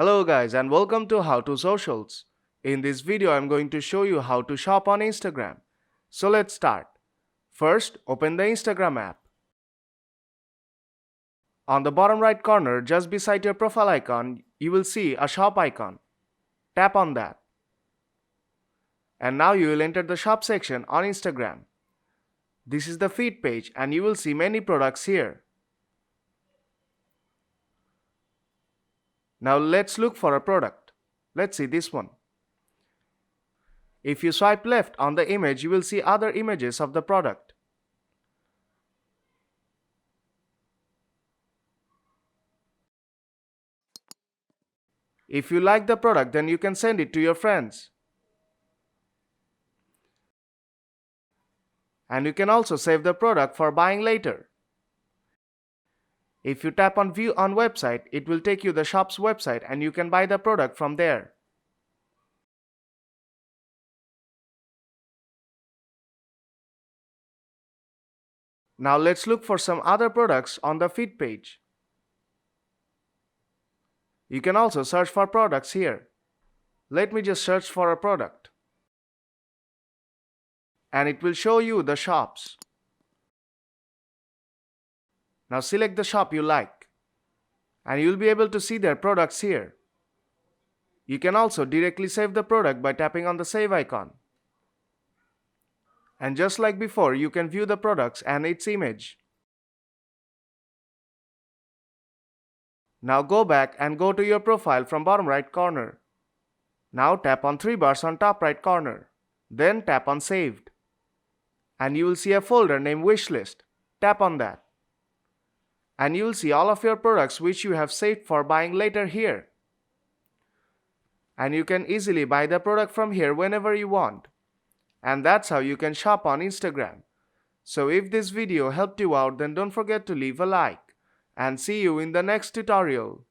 Hello guys and welcome to How to Socials. In this video I'm going to show you how to shop on Instagram. So let's start. First, open the Instagram app. On the bottom right corner just beside your profile icon, you will see a shop icon. Tap on that. And now you will enter the shop section on Instagram. This is the feed page and you will see many products here. Now let's look for a product. Let's see this one. If you swipe left on the image, you will see other images of the product. If you like the product, then you can send it to your friends. And you can also save the product for buying later. If you tap on View on Website, it will take you the shop's website and you can buy the product from there. Now let's look for some other products on the feed page. You can also search for products here. Let me just search for a product. And it will show you the shops. Now select the shop you like. And you will be able to see their products here. You can also directly save the product by tapping on the save icon. And just like before, you can view the products and its image. Now go back and go to your profile from bottom right corner. Now tap on three bars on top right corner. Then tap on saved. And you will see a folder named wishlist. Tap on that. And you will see all of your products which you have saved for buying later here. And you can easily buy the product from here whenever you want. And that's how you can shop on Instagram. So if this video helped you out, then don't forget to leave a like. And see you in the next tutorial.